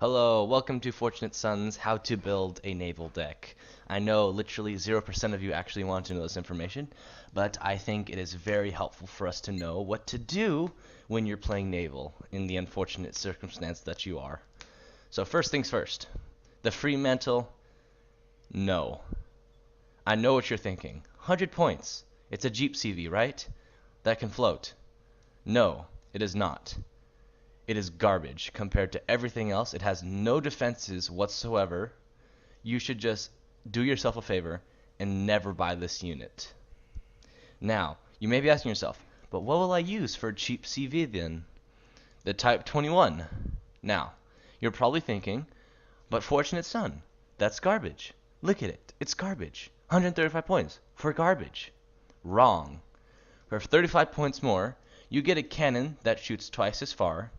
Hello, welcome to Fortunate Son's How to Build a Naval Deck. I know literally 0% of you actually want to know this information, but I think it is very helpful for us to know what to do when you're playing Naval in the unfortunate circumstance that you are. So first things first, the Fremantle, no. I know what you're thinking. 100 points. It's a Jeep CV, right? That can float. No, it is not. It is garbage compared to everything else. It has no defenses whatsoever. You should just do yourself a favor and never buy this unit. Now, you may be asking yourself, but what will I use for a cheap CV then? The Type 21. Now, you're probably thinking, but Fortunate Son, that's garbage. Look at it. It's garbage. 135 points for garbage. Wrong. For 35 points more, you get a cannon that shoots twice as far,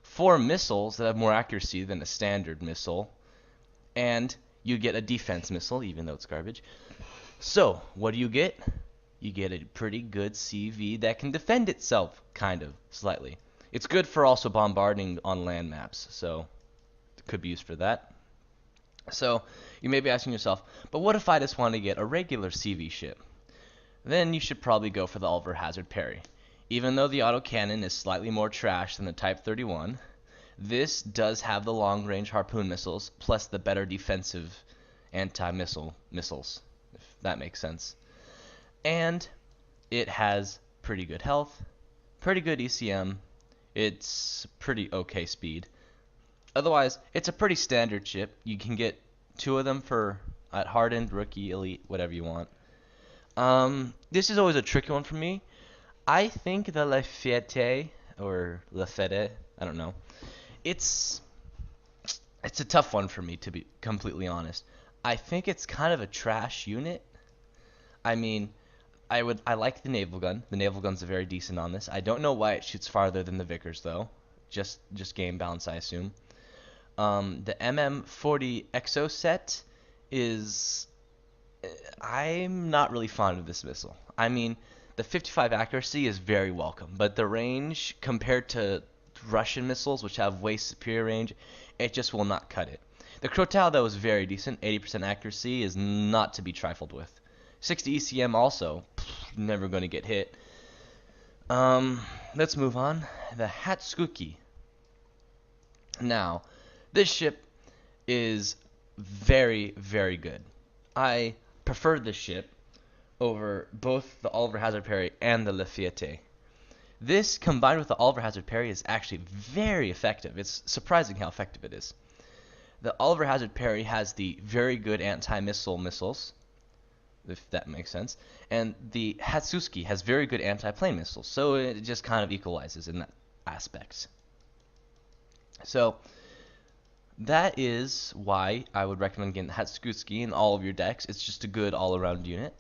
4 missiles that have more accuracy than a standard missile, and you get a defense missile, even though it's garbage. So, what do you get? You get a pretty good CV that can defend itself, kind of, slightly. It's good for also bombarding on land maps, so it could be used for that. So, you may be asking yourself, but what if I just want to get a regular CV ship? Then you should probably go for the Oliver Hazard Perry. Even though the autocannon is slightly more trash than the Type 31, this does have the long-range harpoon missiles, plus the better defensive anti-missile missiles, if that makes sense. And it has pretty good health, pretty good ECM, it's pretty okay speed. Otherwise, it's a pretty standard ship. You can get 2 of them for at hardened, rookie, elite, whatever you want. This is always a tricky one for me. I think the Lafayette or Lafayette, I don't know. It's it's a tough one for me, to be completely honest. I think it's kind of a trash unit. I mean, I like the naval gun. The naval gun's very decent on this. I don't know why it shoots farther than the Vickers though. Just game balance, I assume. The MM40 Exo set is I'm not really fond of this missile. I mean, the 55 accuracy is very welcome, but the range compared to Russian missiles, which have way superior range, it just will not cut it. The Krotal, though, is very decent. 80% accuracy is not to be trifled with. 60 ECM also, never going to get hit. Let's move on. The Hatsuki. Now, this ship is very, very good. I prefer this ship over both the Oliver Hazard Perry and the Lafayette. This, combined with the Oliver Hazard Perry, is actually very effective. It's surprising how effective it is. The Oliver Hazard Perry has the very good anti-missile missiles, if that makes sense, and the Hatsuki has very good anti-plane missiles, so it just kind of equalizes in that aspect. So, that is why I would recommend getting the Hatsuki in all of your decks. It's just a good all-around unit.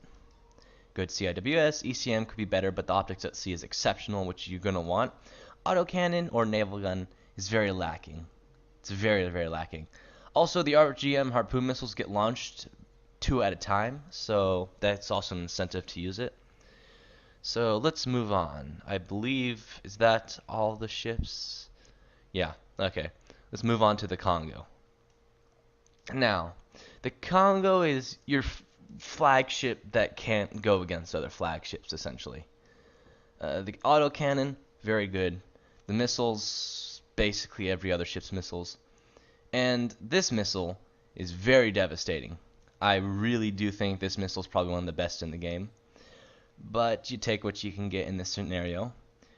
Good CIWS, ECM could be better, but the optics at sea is exceptional, which you're going to want. Autocannon or naval gun is very lacking. It's very, very lacking. Also, the RGM harpoon missiles get launched 2 at a time, so that's also an incentive to use it. So let's move on. I believe, is that all the ships? Yeah, okay. Let's move on to the Congo. Now, the Congo is your flagship that can't go against other flagships, essentially. The autocannon, very good. The missiles, basically every other ship's missiles. And this missile is very devastating. I really do think this missile is probably one of the best in the game. But you take what you can get in this scenario.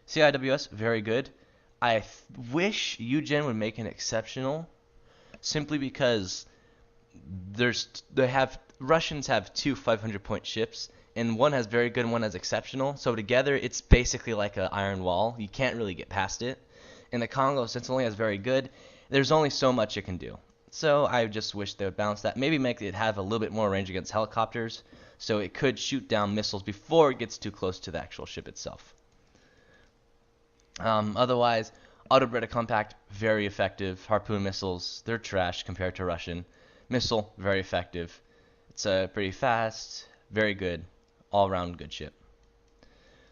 CIWS, very good. I wish Eugen would make an exceptional, simply because Russians have 2 500-point ships, and one has very good and one has exceptional. So together, it's basically like an iron wall. You can't really get past it. And the Congo, since it only has very good, there's only so much it can do. So I just wish they would balance that. Maybe make it have a little bit more range against helicopters, so it could shoot down missiles before it gets too close to the actual ship itself. Otherwise, Auto-Breda Compact, very effective. Harpoon missiles, they're trash compared to Russian. Missile, very effective. It's pretty fast, very good, all-around good ship.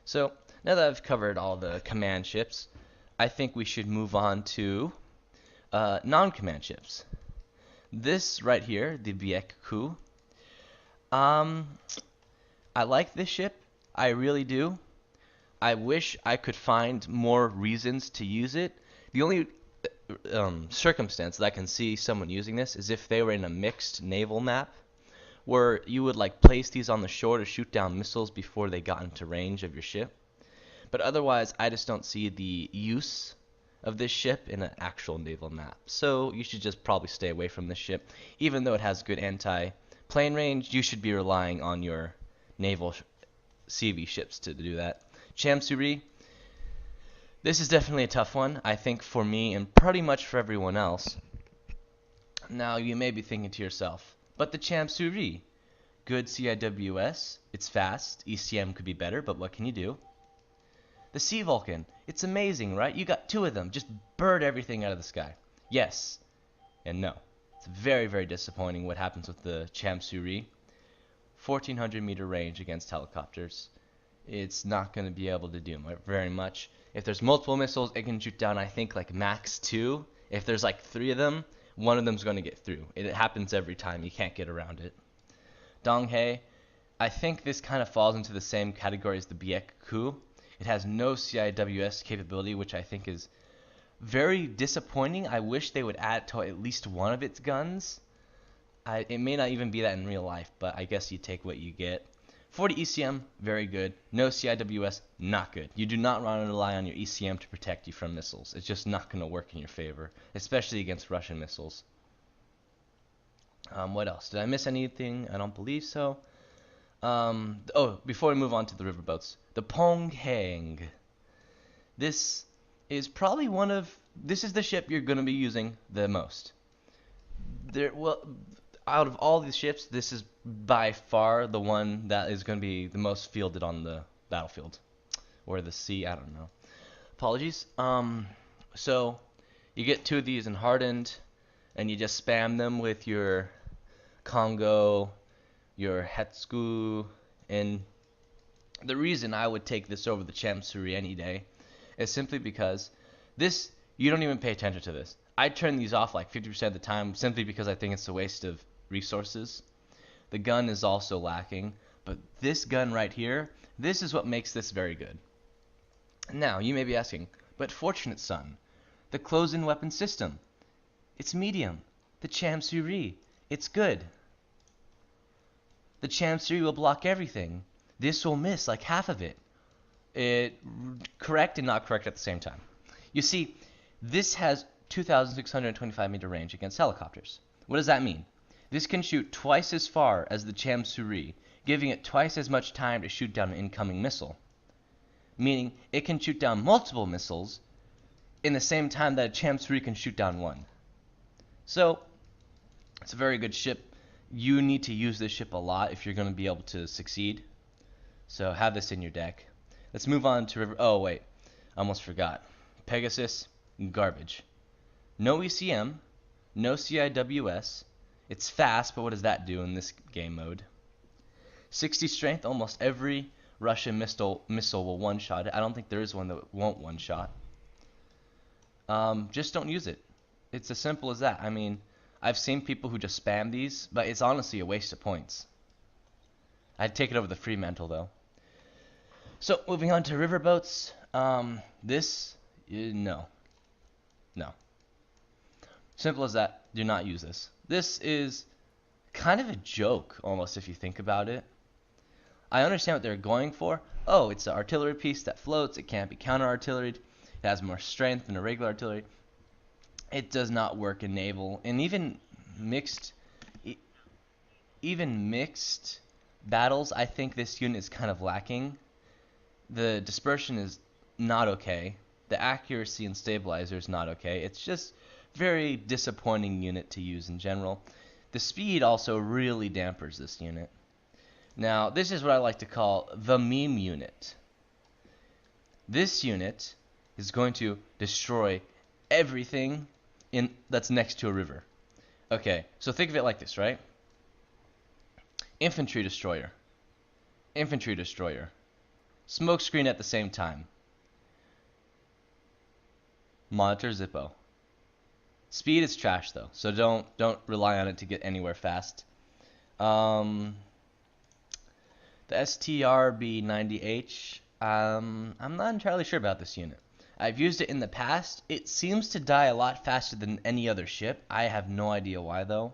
So, now that I've covered all the command ships, I think we should move on to non-command ships. This right here, the Bieku, um, I like this ship. I really do. I wish I could find more reasons to use it. The only circumstance that I can see someone using this is if they were in a mixed naval map, where you would like place these on the shore to shoot down missiles before they got into range of your ship. But otherwise, I just don't see the use of this ship in an actual naval map. So you should just probably stay away from this ship. Even though it has good anti-plane range, you should be relying on your naval CV ships to do that. Chamsuri, this is definitely a tough one, I think, for me and pretty much for everyone else. Now, you may be thinking to yourself, but the Chamsuri, good CIWS, it's fast, ECM could be better, but what can you do? The Sea Vulcan, it's amazing, right? You got two of them, just bird everything out of the sky. Yes, and no. It's very, very disappointing what happens with the Chamsuri. 1,400 meter range against helicopters. It's not going to be able to do very much. If there's multiple missiles, it can shoot down, I think, like max 2. If there's like 3 of them, one of them's going to get through. It happens every time. You can't get around it. Donghae, I think this kind of falls into the same category as the Bieku. It has no CIWS capability, which I think is very disappointing. I wish they would add it to at least one of its guns. It may not even be that in real life, but I guess you take what you get. 40 ECM, very good. No CIWS, not good. You do not want to rely on your ECM to protect you from missiles. It's just not going to work in your favor, especially against Russian missiles. What else? Did I miss anything? I don't believe so. Before we move on to the riverboats, the Ponghang. This is probably this is the ship you're going to be using the most. Out of all these ships, this is by far the one that is going to be the most fielded on the battlefield. Or the sea, I don't know. Apologies. So, you get 2 of these in hardened, and you just spam them with your Congo, your Hetsuku, and the reason I would take this over the Chamsuri any day is simply because this, you don't even pay attention to this. I turn these off like 50% of the time simply because I think it's a waste of resources. The gun is also lacking, but this gun right here, this is what makes this very good. Now, you may be asking, but Fortunate Son, the close-in weapon system, it's medium. The Chamsuri, it's good. The Chamsuri will block everything. This will miss like half of it. Correct and not correct at the same time. You see, this has 2,625 meter range against helicopters. What does that mean? This can shoot twice as far as the Chamsuri, giving it twice as much time to shoot down an incoming missile. Meaning, it can shoot down multiple missiles in the same time that a Chamsuri can shoot down one. So, it's a very good ship. You need to use this ship a lot if you're going to be able to succeed. So, have this in your deck. Let's move on to River... Oh, wait. Almost forgot. Pegasus, garbage. No ECM, no CIWS. It's fast, but what does that do in this game mode? 60 strength, almost every Russian missile will one-shot it. I don't think there is one that won't one-shot. Just don't use it. It's as simple as that. I mean, I've seen people who just spam these, but it's honestly a waste of points. I'd take it over the Fremantle, though. So, moving on to riverboats. No. Simple as that. Do not use this. This is kind of a joke, almost, if you think about it. I understand what they're going for. Oh, it's an artillery piece that floats. It can't be counter-artilleried. It has more strength than a regular artillery. It does not work in naval. And even mixed battles, I think this unit is kind of lacking. The dispersion is not okay. The accuracy and stabilizer is not okay. It's just very disappointing unit to use in general. The speed also really dampers this unit. Now, this is what I like to call the meme unit. This unit is going to destroy everything that's next to a river. Okay, so think of it like this, right? Infantry destroyer. Infantry destroyer. Smoke screen at the same time. Monitor Zippo. Speed is trash though, so don't rely on it to get anywhere fast. Um, the STRB90H, I'm not entirely sure about this unit. I've used it in the past. It seems to die a lot faster than any other ship. I have no idea why though.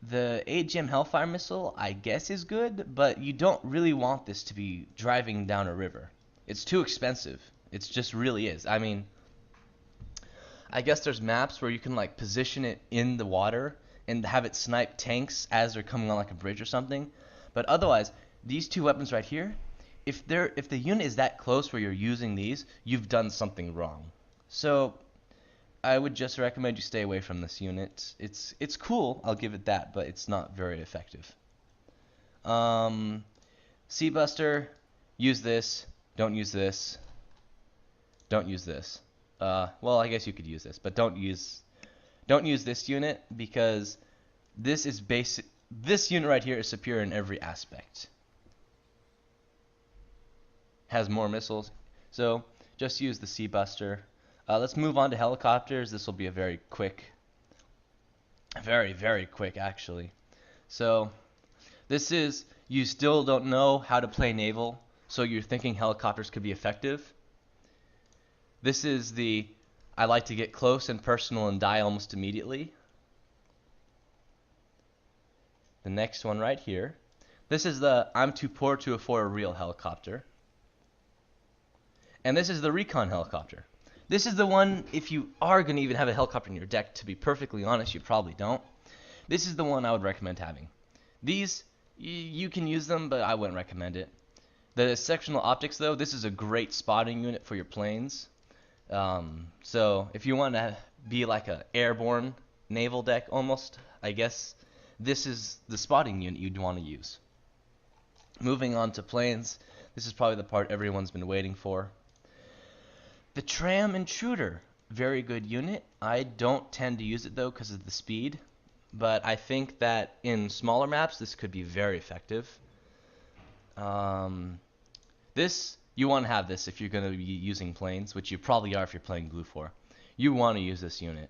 The AGM Hellfire missile, I guess, is good, but you don't really want this to be driving down a river. It's too expensive. It just really is. I mean, I guess there's maps where you can like position it in the water and have it snipe tanks as they're coming on like a bridge or something. But otherwise, these two weapons right here, if the unit is that close where you're using these, you've done something wrong. So I would just recommend you stay away from this unit. It's cool, I'll give it that, but it's not very effective. Sea Buster, use this. Don't use this. Don't use this. Well, I guess you could use this, but don't use this unit because this is basic. This unit right here is superior in every aspect. Has more missiles, so just use the Sea Buster. Let's move on to helicopters. This will be a very quick, very quick actually. So this is, you still don't know how to play naval, so you're thinking helicopters could be effective. This is the, I like to get close and personal and die almost immediately. The next one right here. This is the, I'm too poor to afford a real helicopter. And this is the recon helicopter. This is the one, if you are going to even have a helicopter in your deck, to be perfectly honest, you probably don't. This is the one I would recommend having. These, you can use them, but I wouldn't recommend it. The sectional optics, though, this is a great spotting unit for your planes. So if you want to be like an airborne naval deck almost, I guess this is the spotting unit you'd want to use. Moving on to planes, this is probably the part everyone's been waiting for. The Tram Intruder, very good unit. I don't tend to use it though because of the speed, but I think that in smaller maps this could be very effective. This, you want to have this if you're going to be using planes, which you probably are if you're playing Blue 4. You want to use this unit.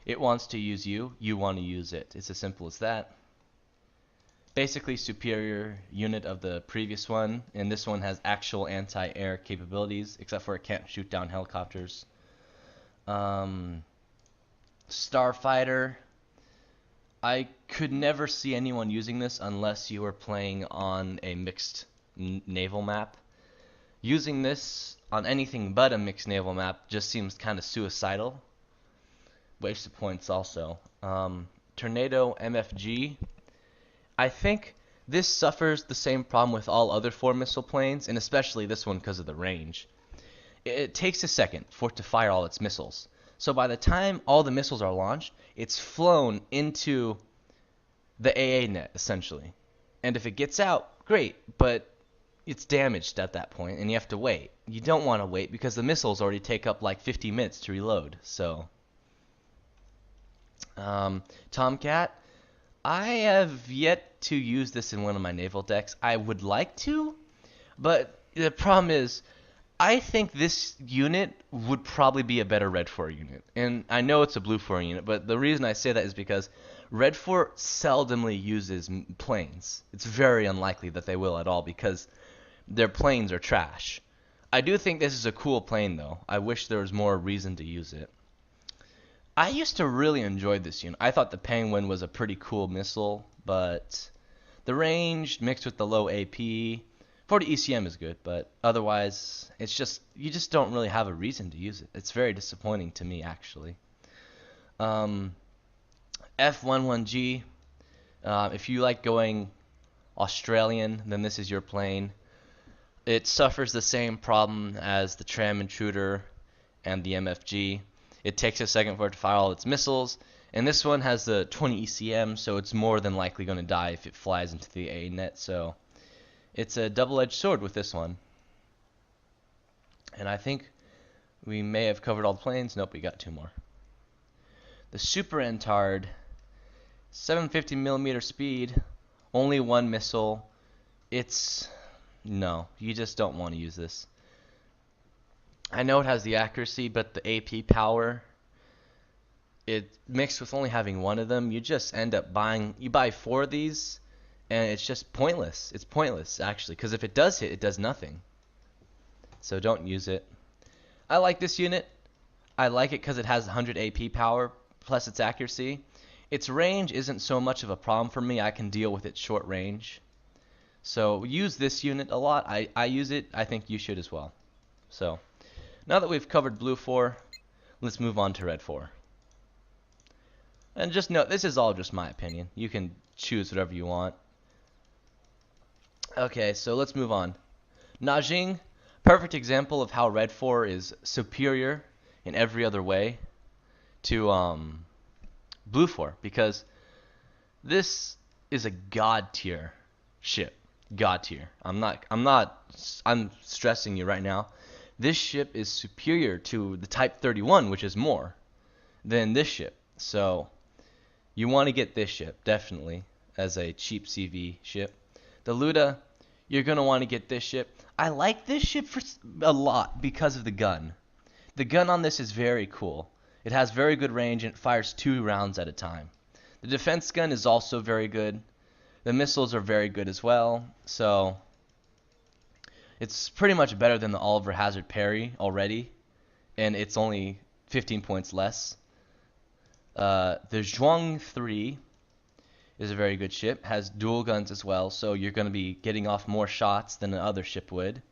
It wants to use you, you want to use it. It's as simple as that. Basically superior unit of the previous one, and this one has actual anti-air capabilities, except for it can't shoot down helicopters. Starfighter, I could never see anyone using this unless you were playing on a mixed naval map. Using this on anything but a mixed naval map just seems kind of suicidal. Waste of points also. Tornado MFG, I think this suffers the same problem with all other 4-missile planes, and especially this one because of the range. It takes a second for it to fire all its missiles. So by the time all the missiles are launched, it's flown into the AA net, essentially. And if it gets out, great, but it's damaged at that point, and you have to wait. You don't want to wait because the missiles already take up like 50 minutes to reload. So, Tomcat, I have yet to use this in one of my naval decks. I would like to, but the problem is I think this unit would probably be a better Red 4 unit. And I know it's a Blue 4 unit, but the reason I say that is because Red 4 seldomly uses planes. It's very unlikely that they will at all because their planes are trash. I do think this is a cool plane, though. I wish there was more reason to use it. I used to really enjoy this unit. I thought the Penguin was a pretty cool missile, but the range mixed with the low AP, 40 ECM is good, but otherwise, it's just, you just don't really have a reason to use it. It's very disappointing to me, actually. F11G, if you like going Australian, then this is your plane. It suffers the same problem as the Tram Intruder and the MFG. It takes a second for it to fire all its missiles, and this one has the 20 ECM, so it's more than likely going to die if it flies into the A net, so it's a double-edged sword with this one. And I think we may have covered all the planes. Nope, we got 2 more. The Super Entard, 750mm speed, only 1 missile. No, you just don't want to use this. I know it has the accuracy, but the AP power, it mixed with only having one of them, you just end up you buy four of these, and it's just pointless. It's pointless, actually, because if it does hit, it does nothing. So don't use it. I like this unit. I like it because it has 100 AP power, plus its accuracy. Its range isn't so much of a problem for me. I can deal with its short range. So use this unit a lot. I use it. I think you should as well. So now that we've covered blue 4, let's move on to red 4. And just note, this is all just my opinion. You can choose whatever you want. Okay, so let's move on. Najing, perfect example of how red 4 is superior in every other way to blue 4, because this is a god tier ship. God tier. I'm stressing you right now. This ship is superior to the Type 31, which is more than this ship. So you want to get this ship, definitely, as a cheap CV ship. The Luda, you're going to want to get this ship. I like this ship for a lot because of the gun. The gun on this is very cool. It has very good range and it fires 2 rounds at a time. The defense gun is also very good. The missiles are very good as well. So it's pretty much better than the Oliver Hazard parry already, and it's only 15 points less. The Zhuang 3 is a very good ship, has dual guns as well, so you're going to be getting off more shots than another ship would.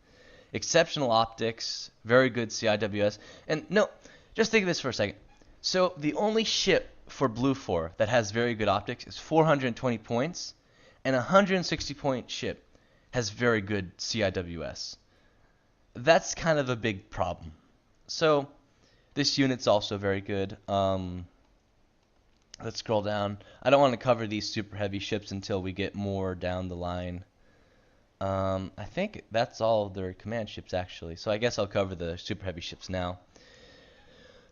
Exceptional optics, very good CIWS. And no, just think of this for a second. So the only ship for Blue 4 that has very good optics is 420 points, and a 160 point ship has very good CIWS. That's kind of a big problem. So this unit's also very good. Let's scroll down. I don't want to cover these super heavy ships until we get more down the line. I think that's all their command ships, actually. So I guess I'll cover the super heavy ships now.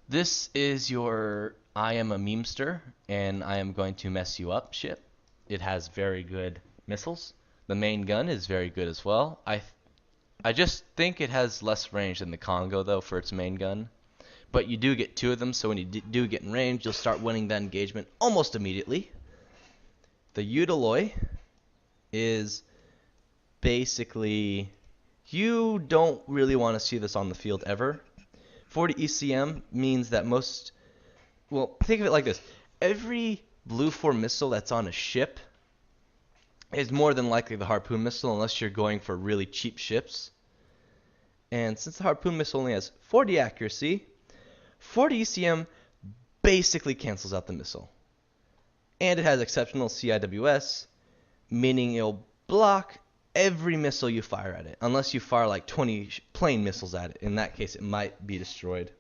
This is your I am a memester, and I am going to mess you up ship. It has very good missiles. The main gun is very good as well. I just think it has less range than the Congo, though, for its main gun. But you do get 2 of them, so when you do get in range, you'll start winning that engagement almost immediately. The Udaloy is basically, you don't really want to see this on the field ever. 40 ECM means that well, think of it like this. Every Blue 4 missile that's on a ship is more than likely the Harpoon missile, unless you're going for really cheap ships. And since the Harpoon missile only has 40 accuracy, 40 ECM basically cancels out the missile. And it has exceptional CIWS, meaning it'll block every missile you fire at it, unless you fire like 20 plane missiles at it. In that case, it might be destroyed.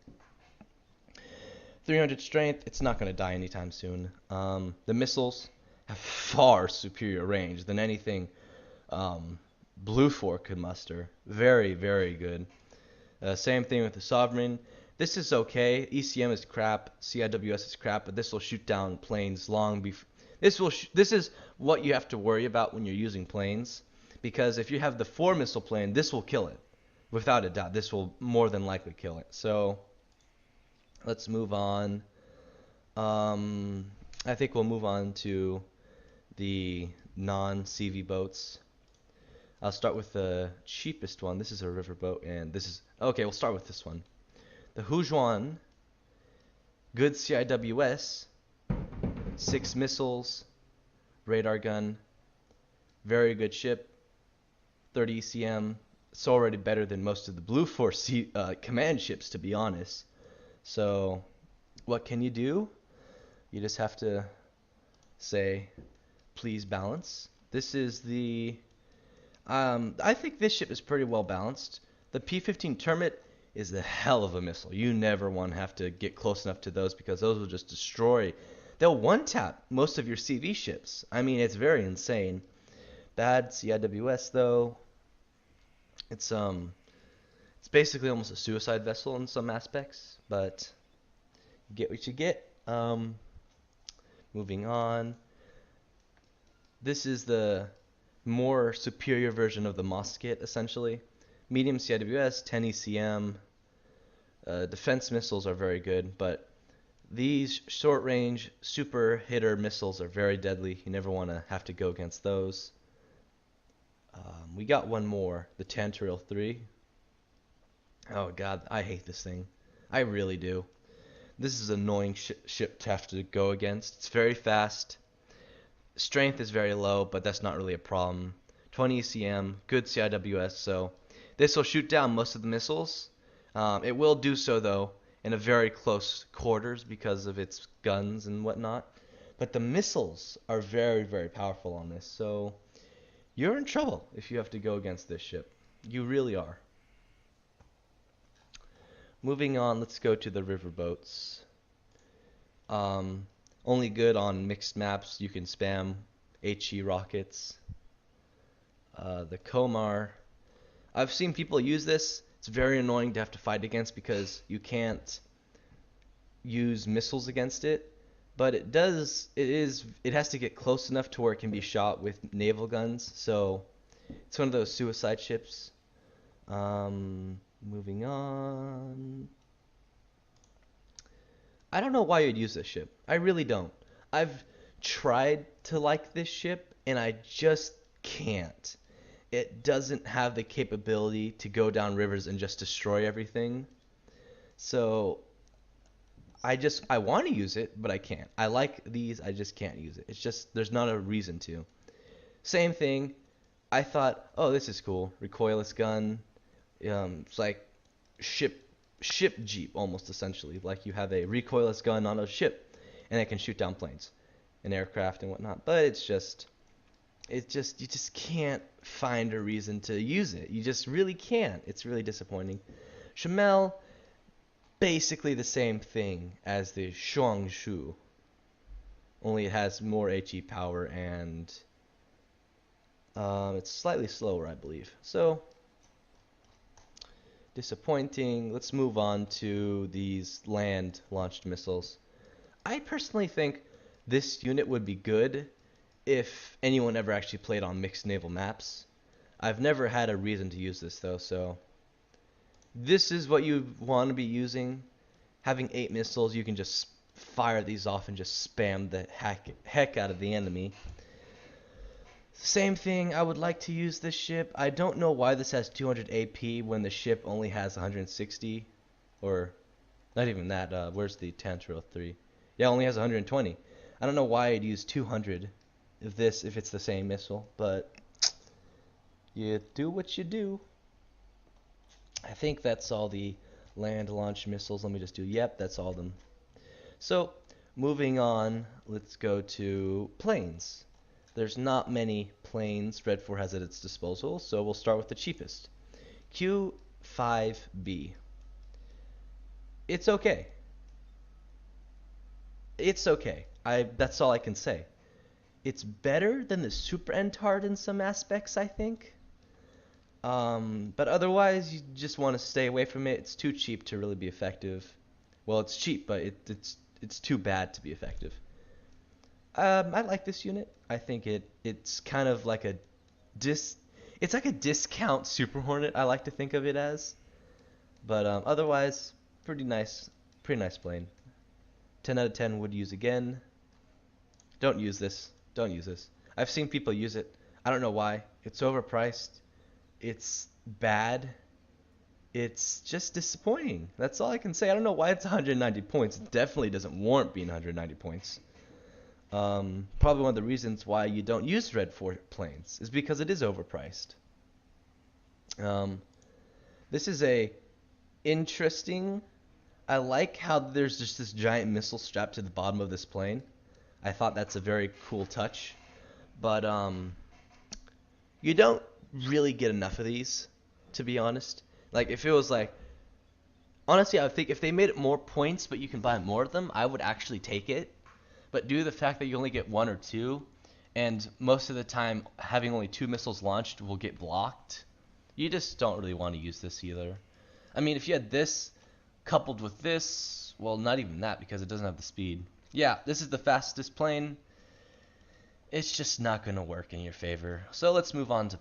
300 strength, it's not going to die anytime soon. The missiles have far superior range than anything Blue 4 could muster. Very, very good. Same thing with the Sovereign. This is okay. ECM is crap. CIWS is crap, but this will shoot down planes long before. This is what you have to worry about when you're using planes, because if you have the 4 missile plane, this will kill it. Without a doubt, this will more than likely kill it. So let's move on. I think we'll move on to the non-CV boats. I'll start with the cheapest one. This is a riverboat, and this is okay. We'll start with this one. The Hujuan, good CIWS, 6 missiles, radar gun, very good ship, 30 ECM. It's already better than most of the Blue 4 command ships, to be honest. So what can you do? You just have to say, please balance. This is the I think this ship is pretty well balanced. The P-15 Termit is the hell of a missile. You never want to have to get close enough to those, because those will just destroy. They'll one-tap most of your CV ships. I mean, it's very insane. Bad CIWS, though. It's basically almost a suicide vessel in some aspects, but you get what you get. Moving on. This is the more superior version of the Musket, essentially. Medium CIWS, 10 ECM. Defense missiles are very good, but These short-range super hitter missiles are very deadly. You never want to have to go against those. We got one more, the Tantaril 3. Oh god, I hate this thing. I really do. This is an annoying ship to have to go against. It's very fast. Strength is very low, but that's not really a problem. 20 ECM, good CIWS, so this will shoot down most of the missiles. It will do so, though, in a very close quarters because of its guns and whatnot. But the missiles are very, very powerful on this, so you're in trouble if you have to go against this ship. You really are. Moving on, let's go to the riverboats. Only good on mixed maps. You can spam HE rockets. The Komar. I've seen people use this. It's very annoying to have to fight against because you can't use missiles against it. But it does. It has to get close enough to where it can be shot with naval guns. So it's one of those suicide ships. Moving on. I don't know why you'd use this ship. I really don't. I've tried to like this ship, and I just can't. It doesn't have the capability to go down rivers and just destroy everything. So I want to use it, but I can't. I like these, I just can't use it. It's just there's not a reason to. Same thing. I thought, oh, this is cool. Recoilless gun. It's like ship jeep almost essentially. Like you have a recoilless gun on a ship, and it can shoot down planes, and aircraft and whatnot. But you just can't find a reason to use it. You just really can't. It's really disappointing. Shamel, basically the same thing as the Shuangshu, only it has more HE power and it's slightly slower, I believe. So disappointing. Let's move on to these land-launched missiles. I personally think this unit would be good if anyone ever actually played on mixed naval maps. I've never had a reason to use this though, so this is what you want to be using. Having 8 missiles, you can just fire these off and just spam the heck out of the enemy. Same thing, I would like to use this ship. I don't know why this has 200 AP when the ship only has 160. Or, not even that, where's the Tantaril 3? Yeah, only has 120. I don't know why I'd use 200 if it's the same missile, but you do what you do. I think that's all the land-launched missiles. Let me just do, yep, that's all of them. So, moving on, let's go to planes. There's not many planes Red 4 has at its disposal, so we'll start with the cheapest. Q5B. It's okay. It's okay. That's all I can say. It's better than the Super Entard in some aspects, I think. But otherwise, you just want to stay away from it. It's too cheap to really be effective. Well, it's cheap, but it's too bad to be effective. I like this unit. I think it's kind of like it's like a discount Super Hornet. I like to think of it as, but otherwise, pretty nice plane. 10 out of 10 would use again. Don't use this. Don't use this. I've seen people use it. I don't know why. It's overpriced. It's bad. It's just disappointing. That's all I can say. I don't know why it's 190 points. It definitely doesn't warrant being 190 points. Probably one of the reasons why you don't use Red 4 planes is because it is overpriced. This is a interesting. I like how there's just this giant missile strapped to the bottom of this plane. I thought that's a very cool touch, but you don't really get enough of these, to be honest. Like if it was like, honestly, I would think if they made it more points, but you can buy more of them, I would actually take it. But due to the fact that you only get 1 or 2, and most of the time having only 2 missiles launched will get blocked, you just don't really want to use this either. I mean, if you had this coupled with this, well, not even that because it doesn't have the speed. Yeah, this is the fastest plane. It's just not going to work in your favor. So let's move on to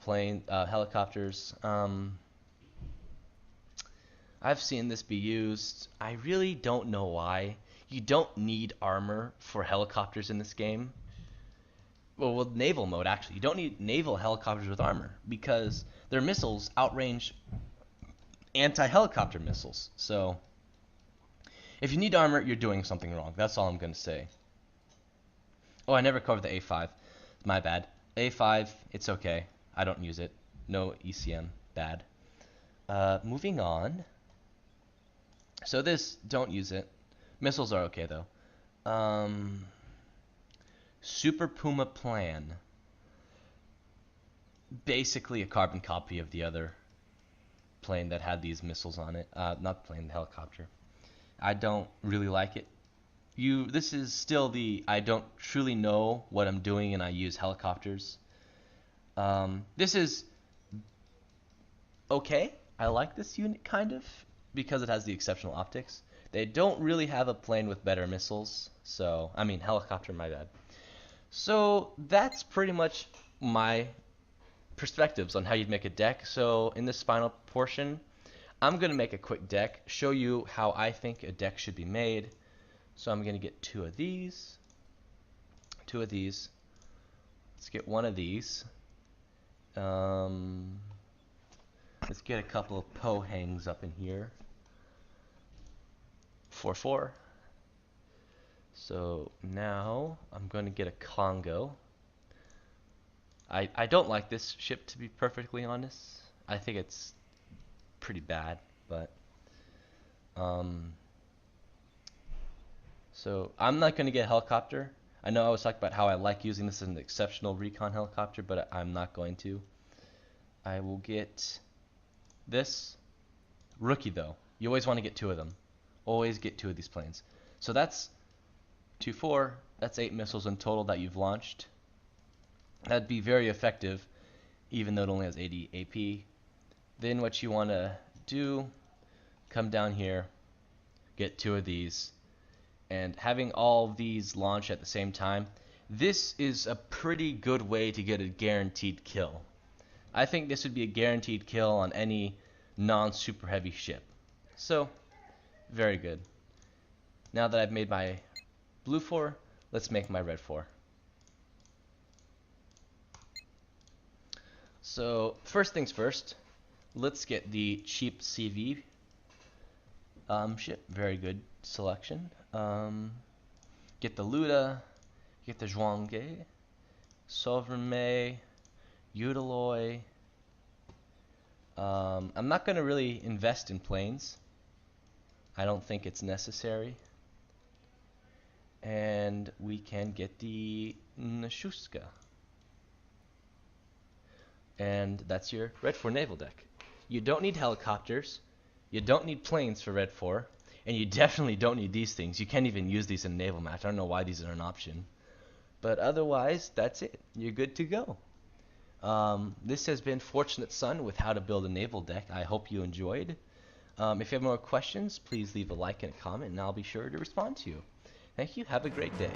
helicopters. I've seen this be used. I really don't know why. You don't need armor for helicopters in this game. Well, with naval mode, actually, you don't need naval helicopters with armor because their missiles outrange anti-helicopter missiles. So, if you need armor, you're doing something wrong. That's all I'm going to say. Oh, I never covered the A5. My bad. A5, it's okay. I don't use it. No ECM. Bad. Moving on. So this, don't use it. Missiles are okay, though. Super Puma Plan. Basically a carbon copy of the other plane that had these missiles on it. Not the plane, the helicopter. I don't really like it. This is still the I don't truly know what I'm doing and I use helicopters. This is okay. I like this unit kind of because it has the exceptional optics. They don't really have a plane with better missiles, so I mean helicopter, my bad. So that's pretty much my perspectives on how you'd make a deck. So in this final portion, I'm going to make a quick deck, show you how I think a deck should be made. So I'm going to get two of these. Let's get one of these. Let's get a couple of Pohangs up in here. 4/4. So now I'm going to get a Congo. I don't like this ship, to be perfectly honest. I think it's pretty bad, but so I'm not going to get a helicopter. I know I was talking about how I like using this as an exceptional recon helicopter, but I'm not going to. I will get this. Rookie, though. You always want to get two of them. Always get two of these planes. So that's 2/4. That's 8 missiles in total that you've launched. That'd be very effective, even though it only has 80 AP. Then what you want to do, come down here, get two of these, and having all of these launch at the same time, this is a pretty good way to get a guaranteed kill. I think this would be a guaranteed kill on any non-super heavy ship. So, very good. Now that I've made my blue 4, let's make my red 4. So, first things first, let's get the cheap CV ship. Very good selection. Get the Luda, get the Zhuanghe, Sovereign Utiloy. I'm not going to really invest in planes. I don't think it's necessary. And we can get the Nashuska. And that's your Red 4 naval deck. You don't need helicopters. You don't need planes for Red 4. And you definitely don't need these things. You can't even use these in a naval match. I don't know why these are an option. But otherwise, that's it. You're good to go. This has been Fortunate Son with how to build a naval deck. I hope you enjoyed. If you have more questions, please leave a like and a comment, and I'll be sure to respond to you. Thank you. Have a great day.